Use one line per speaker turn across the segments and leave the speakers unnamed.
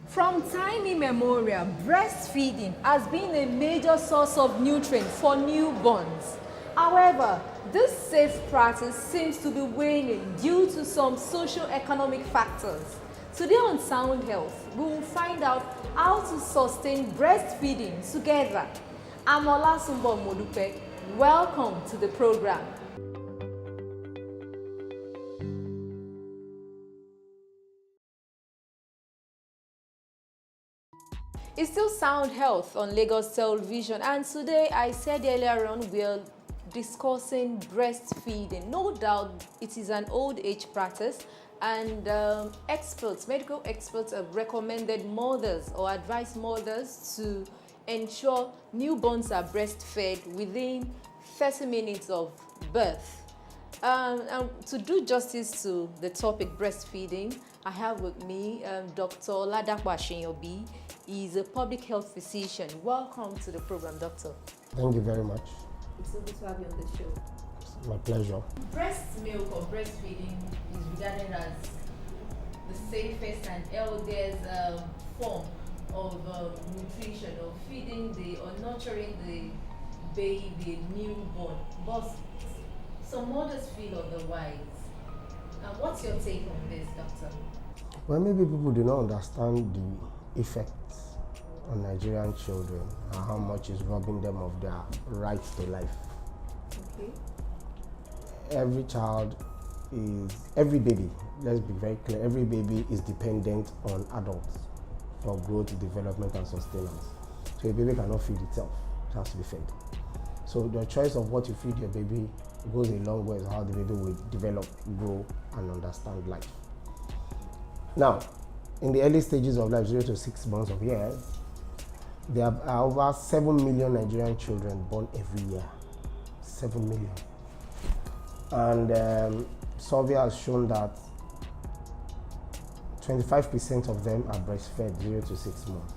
From time immemorial, breastfeeding has been a major source of nutrients for newborns. However, this safe practice seems to be waning due to some socioeconomic factors. Today on Sound Health, we will find out how to sustain breastfeeding together. I'm Olasumbo Modupe. Welcome to the program. It's still Sound Health on Lagos Television, and today I said earlier on we're discussing breastfeeding. No doubt it is an old age practice, and medical experts have recommended mothers or advised mothers to ensure newborns are breastfed within 30 minutes of birth. And to do justice to the topic breastfeeding, I have with me Dr. Ladakwa Shinyobi. He's a public health physician. Welcome to the program, doctor.
Thank you very much.
It's so good to have you on the show.
It's my pleasure.
Breast milk or breastfeeding is regarded as the safest and healthiest form of nutrition, or feeding or nurturing the baby, newborn. But some mothers feel otherwise. What's your take on this, doctor?
Well, maybe people do not understand the effects on Nigerian children and how much is robbing them of their right to life.
Okay.
Every baby, let's be very clear, every baby is dependent on adults for growth, development, and sustenance. So a baby cannot feed itself, it has to be fed. So the choice of what you feed your baby goes a long way as how the baby will develop, grow, and understand life. Now, in the early stages of life, 0 to 6 months of years, there are over 7 million Nigerian children born every year. 7 million. And survey has shown that 25% of them are breastfed 0 to 6 months.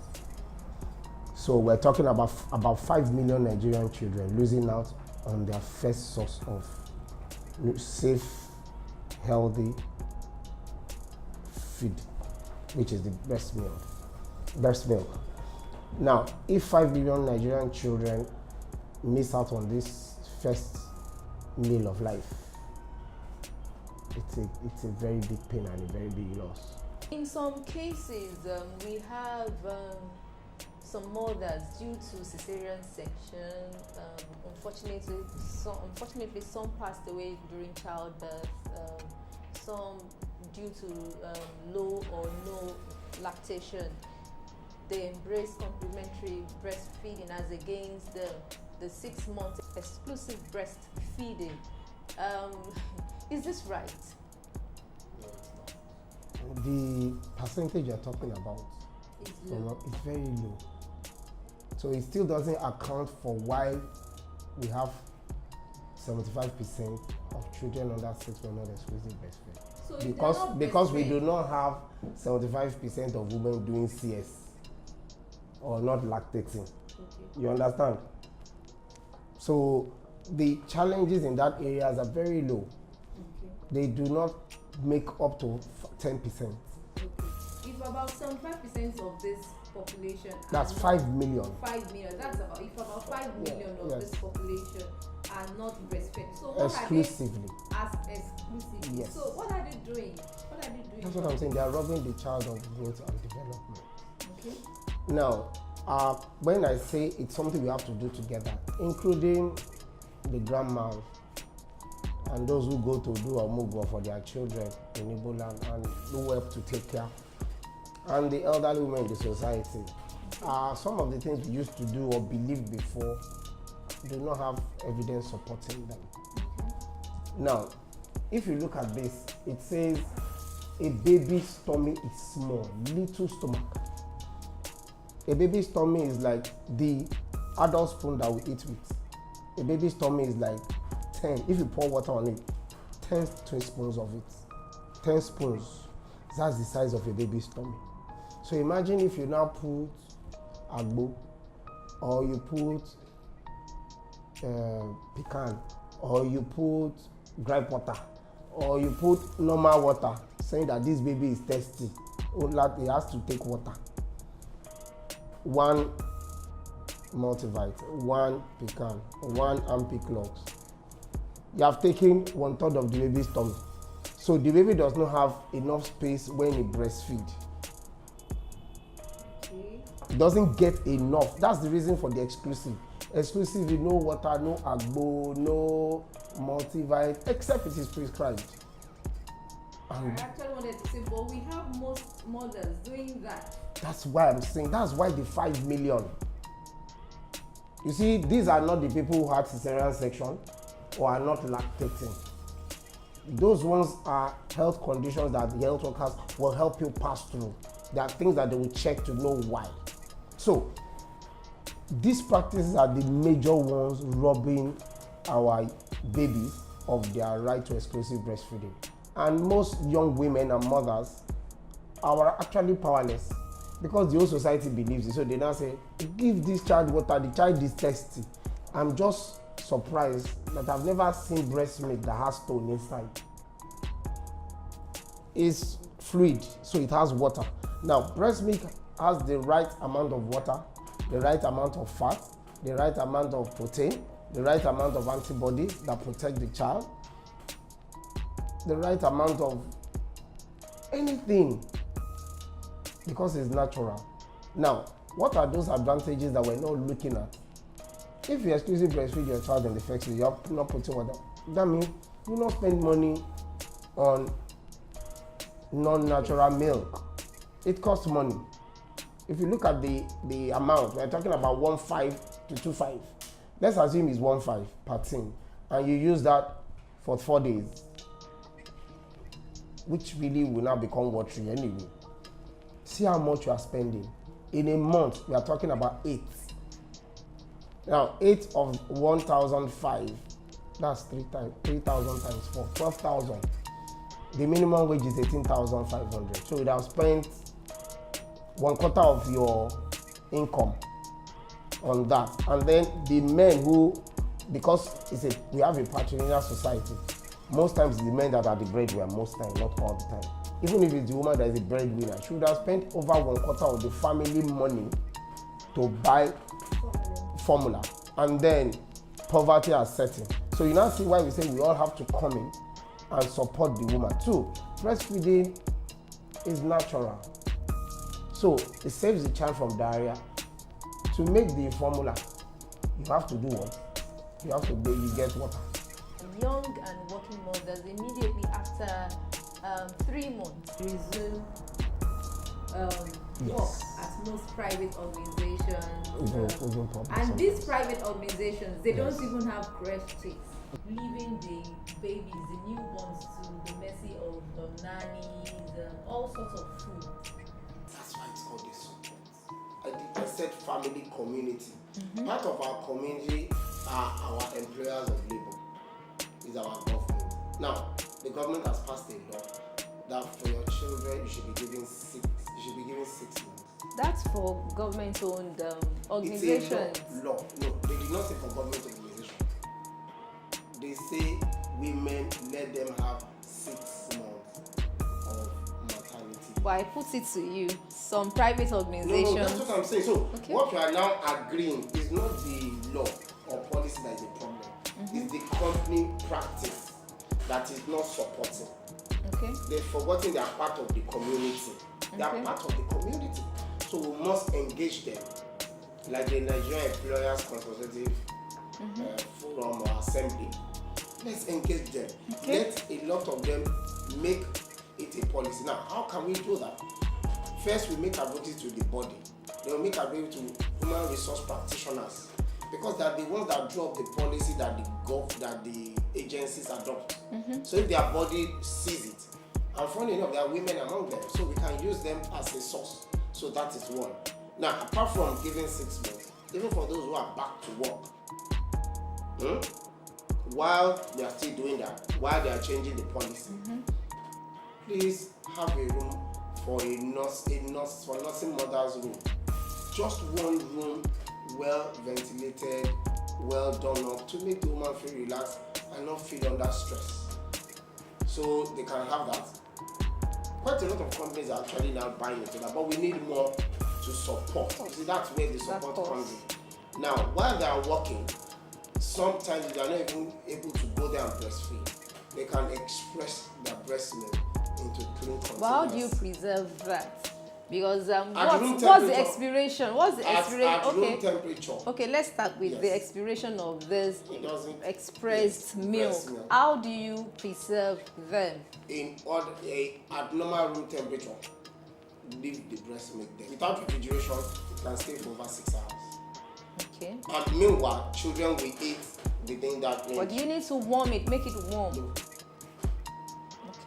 So we're talking about 5 million Nigerian children losing out on their first source of safe, healthy feed, which is the breast milk. Now, if 5 million Nigerian children miss out on this first meal of life, it's a very big pain and a very big loss.
In some cases, we have some mothers, due to cesarean section, unfortunately some passed away during childbirth, some due to low or no lactation. They embrace complementary breastfeeding as against the 6 month exclusive breastfeeding. Is this right?
No, it's not. The percentage you're talking about is very low. So it still doesn't account for why we have 75% of children under 6 were not exclusive breastfed. So because we do not have 75% of women doing CS or not lactating. Okay. You understand? So the challenges in that area are very low. Okay. They do not make up to 10%.
Okay. If about 75% of this population,
that's 5 million.
5 million. That's about 5 million of this population are not breastfed. So what
exclusively.
Exclusively.
Yes.
So what are they doing?
That's what I'm saying. They are robbing the child of growth and development.
Okay.
Now, when I say it's something we have to do together, including the grandma and those who go to do omugo for their children in Igbo land and who help to take care, and the elderly women in the society, some of the things we used to do or believe before do not have evidence supporting them. Okay. Now, if you look at this, it says a baby's stomach is small, little stomach. A baby's tummy is like the adult spoon that we eat with. A baby's tummy is like 10, if you pour water on it, 10 spoons of it. 10 spoons, that's the size of a baby's tummy. So imagine if you now put agbo, or you put pecan, or you put gripe water, or you put normal water, saying that this baby is thirsty, it has to take water. one multivite, one pecan, one ampiclox. You have taken 1/3 of the baby's tummy. So the baby does not have enough space when he breastfeeds.
Okay.
It doesn't get enough. That's the reason for the exclusive. Exclusive, no water, no agbo, no multivite, except it is prescribed.
I actually wanted to say, but we have most mothers doing that.
That's why I'm saying, that's why the 5 million. You see, these are not the people who had cesarean section or are not lactating. Those ones are health conditions that the health workers will help you pass through. There are things that they will check to know why. So, these practices are the major ones robbing our babies of their right to exclusive breastfeeding. And most young women and mothers are actually powerless because the whole society believes it. So they now say, give this child water, the child is thirsty. I'm just surprised that I've never seen breast milk that has stone inside. It's fluid, so it has water. Now, breast milk has the right amount of water, the right amount of fat, the right amount of protein, the right amount of antibodies that protect the child, the right amount of anything, because it's natural. Now, what are those advantages that we're not looking at? If you exclusively breastfeed your child in the first place, you're not putting water. That means you not spend money on non-natural milk. It costs money. If you look at the amount, we're talking about 1.5 to 2.5. Let's assume it's 1.5 per tin, and you use that for 4 days, which really will now become watery anyway. See how much you are spending. In a month, we are talking about 8. Now, 8 of 1,005, that's 3,000 times 4, 12,000. The minimum wage is 18,500. So you'd have spent 1/4 of your income on that. And then the men who, because we have a patrilineal society, most times it's the men that are the breadwinner, most times, not all the time. Even if it's the woman that is the breadwinner, she would have spent over 1/4 of the family money to buy formula, and then poverty has set in. So you now see why we say we all have to come in and support the woman. 2, breastfeeding is natural. So it saves the child from diarrhea. To make the formula, you have to do what? You have to get water.
Young and working mothers immediately after 3 months resume work at most private organizations. And these private organizations, they don't even have creche chicks, leaving the babies, the newborns, to the mercy of the nannies, all sorts of food.
That's why it's called a support. I said family community. Part of our community are our employers of labor, is our government. Now, the government has passed a law that for your children you should be given 6 months.
That's for government-owned organizations.
It's a law. No, they did not say for government organization. They say women, let them have 6 months of maternity.
But I put it to you, some private organizations.
No, that's what I'm saying. So what we are now agreeing is not the law or policy that is a problem. It's the company practice that is not supporting.
Okay.
They've forgotten they are part of the community. They are part of the community. So we must engage them. Like the Nigerian Employers Consultative Forum or Assembly. Let's engage them. Let a lot of them make it a policy. Now, how can we do that? First, we make advocacy to the body. Then we make advocacy to human resource practitioners. Because they are the ones that draw up the policy that the agencies adopt. So if their body sees it, and funny enough, there are women among them, so we can use them as a source. So that is one. Now, apart from giving 6 months, even for those who are back to work, while they are still doing that, while they are changing the policy, please have a room for for nursing mother's room. Just one room, well ventilated, well done up, to make the woman feel relaxed and not feel under stress. So they can have that. Quite a lot of companies are actually now buying into that, but we need more to support. You see, that's where the support
That
comes in. Now, while they are working, sometimes they are not even able to go there and breastfeed. They can express their breast milk into clean containers.
But how do you preserve that? Because
what's
the expiration? What's the expiration?
At room temperature.
Okay, let's start with the expiration of this expressed milk. How do you preserve them?
At normal room temperature, leave the breast milk there. Without refrigeration, it can stay for over 6 hours.
Okay.
And meanwhile, children will eat within that range.
But you need to warm it, make it warm.
No.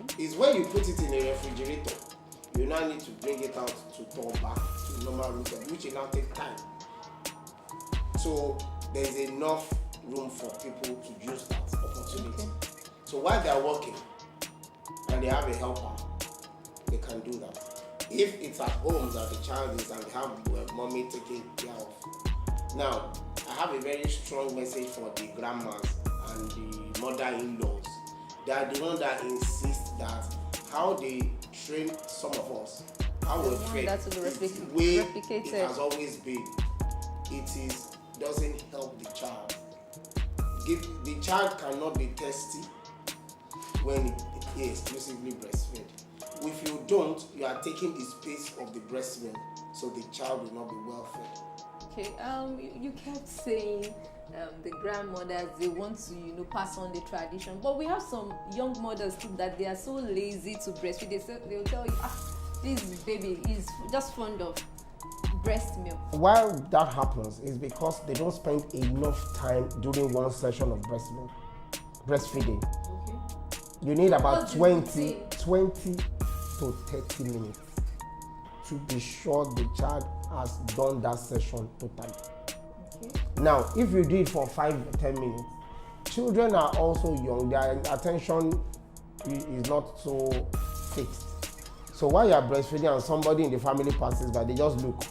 Okay.
It's when you put it in a refrigerator, you now need to bring it out to thaw back to normal room temperature, which will now take time. So there's enough room for people to use that opportunity.
Okay.
So while they are working and they have a helper, they can do that. If it's at home that the child is and they have mommy taking care of. Now, I have a very strong message for the grandmas and the mother-in-laws. They are the ones that insist that how they train some of us, how we train, the way it has always been. It doesn't help the child. The child cannot be thirsty when it is exclusively breastfed. If you don't, you are taking the space of the breast milk, so the child will not be well fed.
Okay, you kept saying the grandmothers, they want to pass on the tradition, but we have some young mothers too that they are so lazy to breastfeed. They'll tell you, this baby is just fond of breast milk.
Why that happens is because they don't spend enough time during one session of breastfeeding. Okay. You need about 20 to 30 minutes to be sure the child has done that session totally. Okay. Now, if you do it for 5-10 minutes, children are also young, their attention is not so fixed. So while you are breastfeeding and somebody in the family passes by, they just look.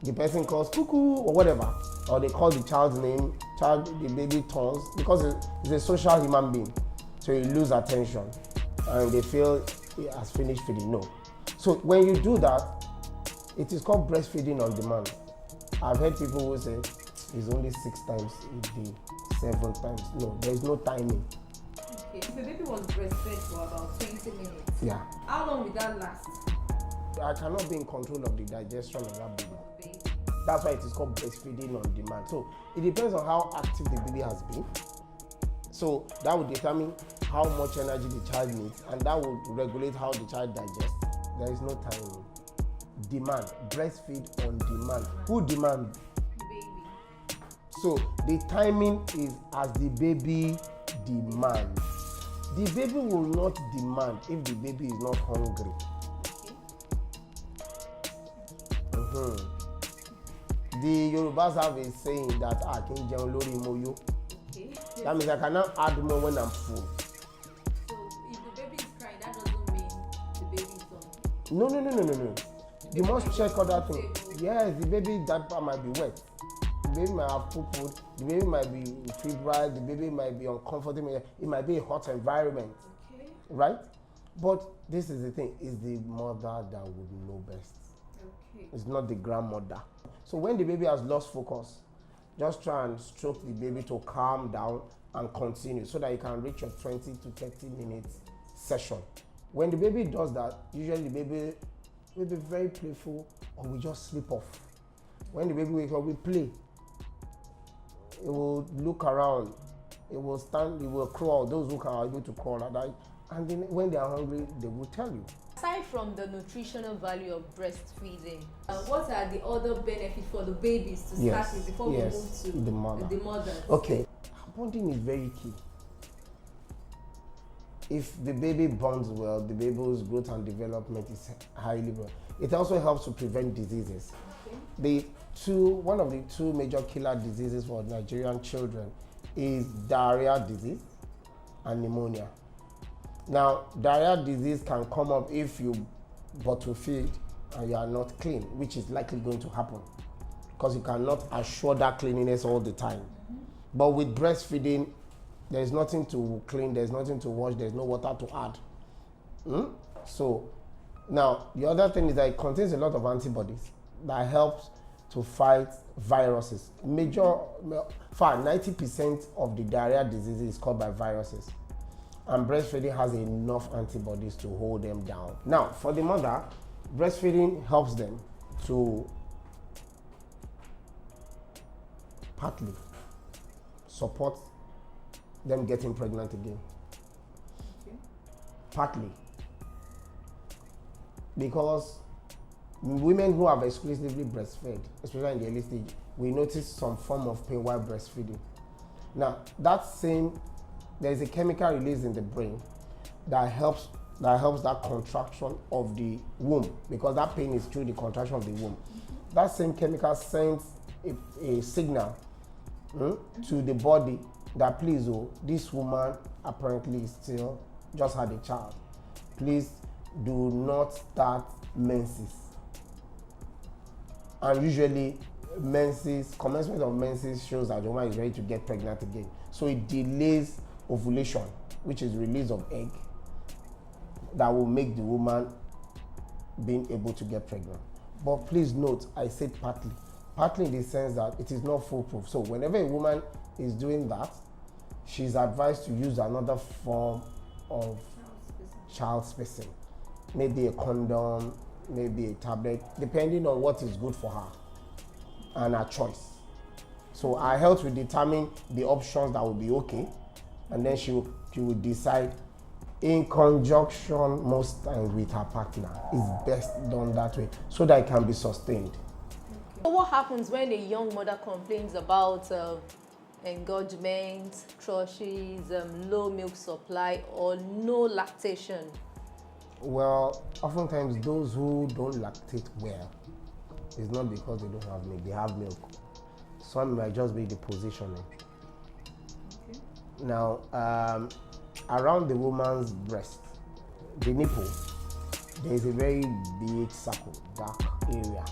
The person calls cuckoo or whatever, or they call the child's name, the baby turns, because it's a social human being. So you lose attention and they feel it has finished feeding. No. So when you do that, it is called breastfeeding on demand. I've heard people who say it's only 6 times a day, 7 times. No, there is no timing.
Okay, if the baby was breastfed for about 20 minutes,
yeah.
How long will that last?
I cannot be in control of the digestion of that baby. That's why it is called breastfeeding on demand. So it depends on how active the baby has been. So that will determine how much energy the child needs, and that will regulate how the child digests. There is no timing. Demand, breastfeed on demand. Who demands?
The baby.
So the timing is as the baby demands. The baby will not demand if the baby is not hungry. Okay. The Yorubas have a saying that I can jẹun lórí moyo. Okay. That means I cannot add more when I'm full.
So if the baby is crying, that doesn't mean the baby is done.
No. You must check other things. Yes, the baby diaper might be wet. The baby might have poo-pooed. The baby might be febrile. The baby might be uncomfortable. It might be a hot environment. Okay. Right? But this is the thing. It's the mother that would know best. Okay. It's not the grandmother. So when the baby has lost focus, just try and stroke the baby to calm down and continue so that you can reach your 20 to 30 minutes session. When the baby does that, usually the baby will be very playful or we just sleep off. When the baby wakes up, we play. It will look around, it will stand, it will crawl, those who are able to crawl at night. And then when they are hungry, they will tell you.
Aside from the nutritional value of breastfeeding, what are the other benefits for the babies to start with before we move to the mother?
Okay, bonding is very key. If the baby bonds well, the baby's growth and development is highly well. It also helps to prevent diseases. Okay. One of the 2 major killer diseases for Nigerian children is diarrhea disease and pneumonia. Now, diarrhea disease can come up if you bottle feed and you are not clean, which is likely going to happen because you cannot assure that cleanliness all the time. Mm-hmm. But with breastfeeding, there's nothing to clean, there's nothing to wash, there's no water to add. So, now, the other thing is that it contains a lot of antibodies. that helps to fight viruses. For 90% of the diarrhea disease is caused by viruses. And breastfeeding has enough antibodies to hold them down. Now, for the mother, breastfeeding helps them to partly support them getting pregnant again.
Okay.
Partly. Because women who have exclusively breastfed, especially in the early stage, we notice some form of pain while breastfeeding. Now, there is a chemical release in the brain that helps that contraction of the womb, because that pain is through the contraction of the womb. That same chemical sends a signal to the body that, please, this woman apparently still just had a child. Please do not start menses. And usually commencement of menses shows that the woman is ready to get pregnant again. So it delays ovulation, which is release of egg, that will make the woman being able to get pregnant. But please note, I said partly. Partly in the sense that it is not foolproof. So whenever a woman is doing that, she's advised to use another form of child spacing. Maybe a condom, maybe a tablet, depending on what is good for her and her choice. So our health will determine the options that will be okay, and then she will decide in conjunction most times with her partner. It's best done that way so that it can be sustained.
So what happens when a young mother complains about engorgement, crushes, low milk supply, or no lactation?
Well, oftentimes those who don't lactate well, it's not because they don't have milk, they have milk. Some might just be the positioning.
Okay.
Now, around the woman's breast, the nipple, there is a very big circle, dark area.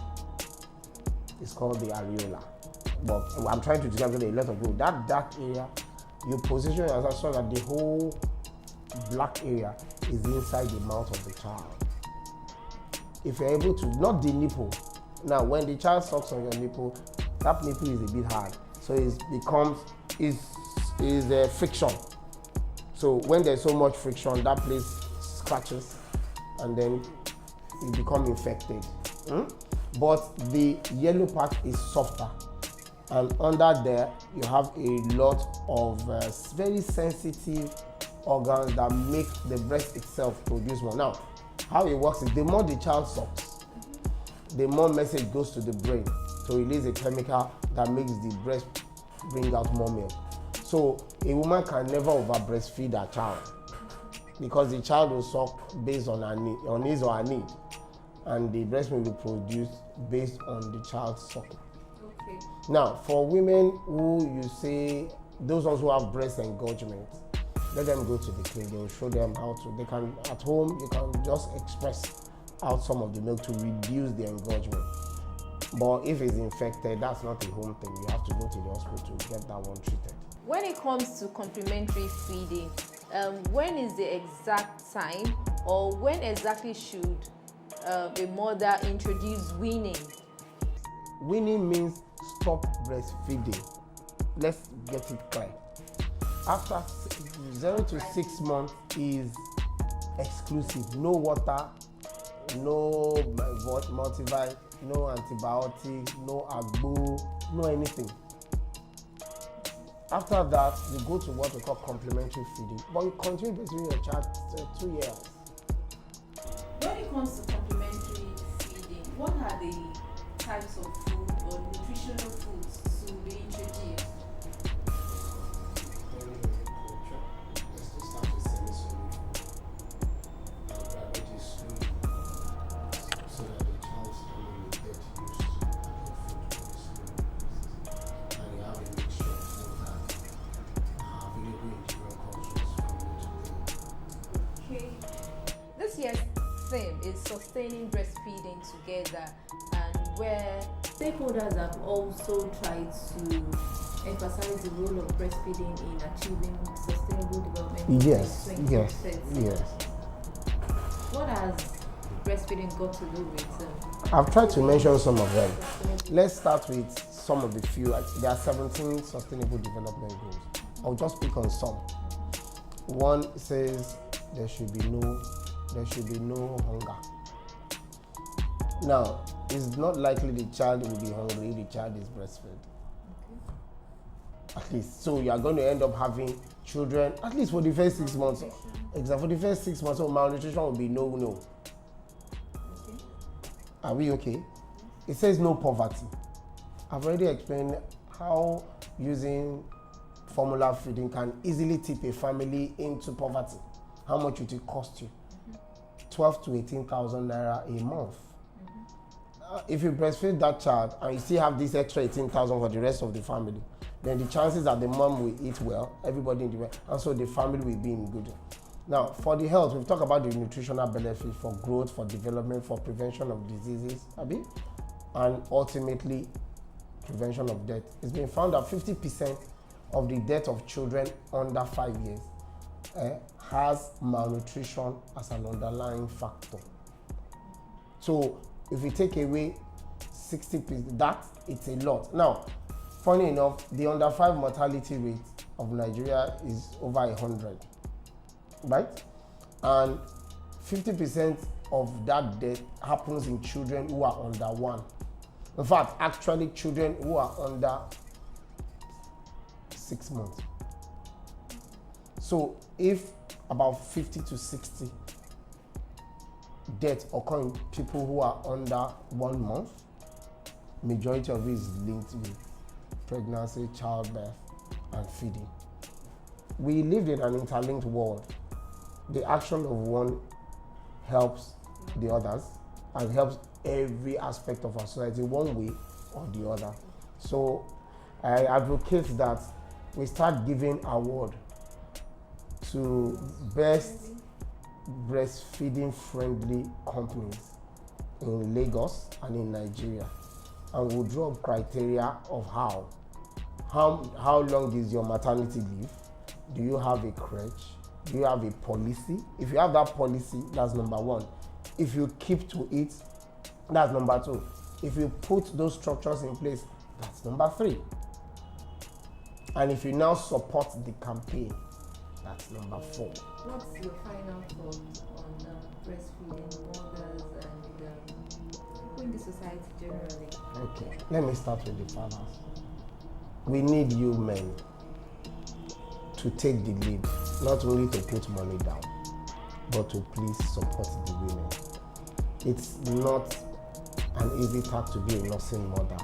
It's called the areola. But I'm trying to describe a lot of people. That dark area, you position yourself so that the whole black area is inside the mouth of the child. If you're able to, not the nipple. Now, when the child sucks on your nipple, that nipple is a bit hard. So it becomes friction. So when there's so much friction, that place scratches and then it becomes infected. But the yellow part is softer. And under there, you have a lot of very sensitive organs that make the breast itself produce more. Now, how it works is the more the child sucks, the more message goes to the brain to release a chemical that makes the breast bring out more milk. So a woman can never over breastfeed her child because the child will suck based on his or her need, and the breast milk will be produced based on the child's sucking.
Okay.
Now, for women who you say, those ones who have breast engorgement, let them go to the clinic. They will show them how to. They can, at home, you can just express out some of the milk to reduce the engorgement. But if it's infected, that's not a home thing. You have to go to the hospital to get that one treated.
When it comes to complementary feeding, when is the exact time, or when exactly should a mother introduce weaning?
Weaning means stop breastfeeding. Let's get it clear. After 0 to 6 months is exclusive. No water, no multivitamin, no antibiotics, no agbo, no anything. After that, you go to what we call complementary feeding, but you continue breastfeeding your child 2 years.
When it comes to complementary feeding, what are the types of food or nutritional foods to be introduced?
Let's just start with semi-solid and gradually slowly, so that the child's tummy will get used to having food very slowly. And you have a mixture of food that are available in different cultures from which
Okay. This year's theme is sustaining breastfeeding together, and where stakeholders have also tried to emphasize the role of breastfeeding in achieving sustainable development.
Yes.
by 2030. What has breastfeeding got to do with
I've tried to mention some of them. Let's start with some of the few. There are 17 sustainable development goals. I'll just pick on some. One says there should be no hunger. Now, it's not likely the child will be hungry if the child is breastfed. At least. So you are going to end up having children, at least for the first 6 months. Exactly. For the first 6 months, so malnutrition will be no.
Okay.
Are we okay? It says no poverty. I've already explained how using formula feeding can easily tip a family into poverty. How much would it cost you? 12 to 18,000 naira a month. If you breastfeed that child and you still have this extra 18,000 for the rest of the family, then the chances that the mom will eat well, everybody in the world, and so the family will be in good. Now, for the health, we've talked about the nutritional benefits for growth, for development, for prevention of diseases, and ultimately prevention of death. It's been found that 50% of the death of children under 5 years has malnutrition as an underlying factor. So if we take away 60%, that it's a lot. Now, funny enough, the under 5 mortality rate of Nigeria is over 100, right? And 50% of that death happens in children who are under 1. In fact, actually children who are under 6 months. So if about 50 to 60 deaths occur in people who are under 1 month, majority of it is linked with pregnancy, childbirth, and feeding. We live in an interlinked world. The action of one helps the others and helps every aspect of our society one way or the other. So I advocate that we start giving award to best breastfeeding friendly companies in Lagos and in Nigeria, and we'll draw up criteria of how long is your maternity leave, do you have a crèche, do you have a policy? If you have that policy, that's number 1. If you keep to it, that's number 2. If you put those structures in place, that's number 3. And if you now support the campaign, that's number 4.
What's your final thought on breastfeeding mothers and people in the society generally?
Okay, let me start with the fathers. We need you men to take the lead, not only to put money down, but to please support the women. It's not an easy task to be a nursing mother,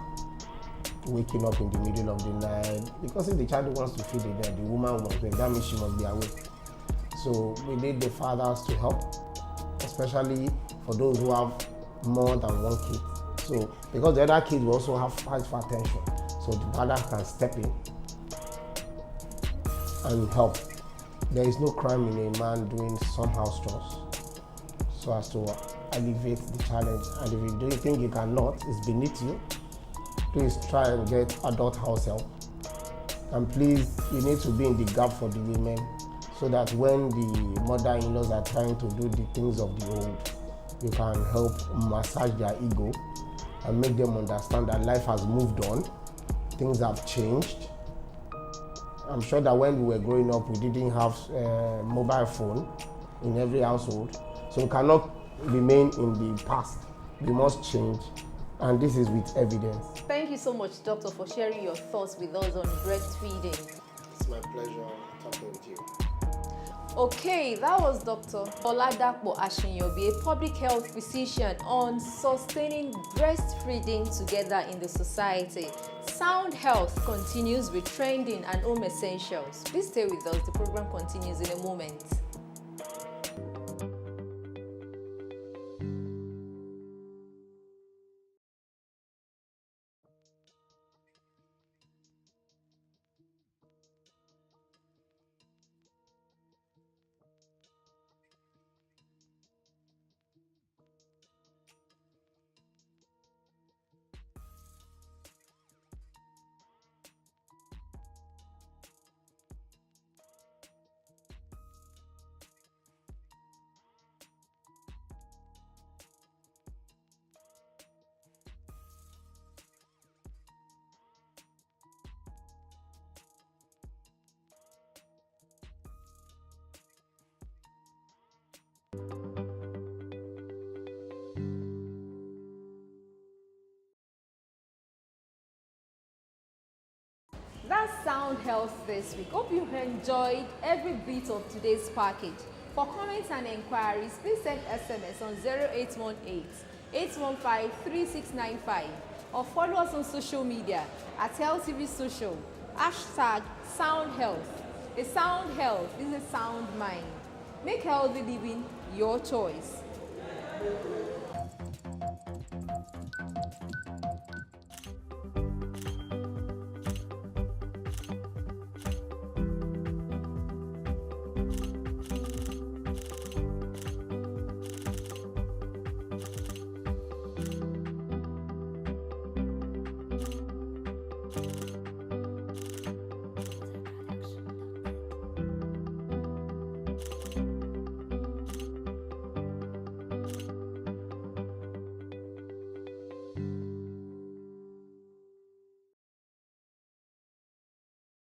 waking up in the middle of the night, because if the child wants to feed it, the woman wants to, that means she must be awake. So we need the fathers to help, especially for those who have more than 1 kid. So because the other kids will also have fight for attention, so the father can step in and help. There is no crime in a man doing some house chores so as to alleviate the challenge. And if you do think you cannot, it's beneath you, please try and get adult house help. And please, you need to be in the gap for the women so that when the mother-in-laws are trying to do the things of the old, you can help massage their ego and make them understand that life has moved on, things have changed. I'm sure that when we were growing up, we didn't have a mobile phone in every household. So we cannot remain in the past. We must change. And this is with evidence.
Thank you so much, Doctor, for sharing your thoughts with us on breastfeeding.
It's my pleasure talking with you.
Okay, that was Dr. Oladapo Ashinyobi, a public health physician, on sustaining breastfeeding together in the society. Sound Health continues with trending and home essentials. Please stay with us. The program continues in a moment. Health this week. Hope you enjoyed every bit of today's package. For comments and inquiries, please send SMS on 0818 815 3695 or follow us on social media at HealthTV Social, #Soundhealth. A sound health is a sound mind. Make healthy living your choice.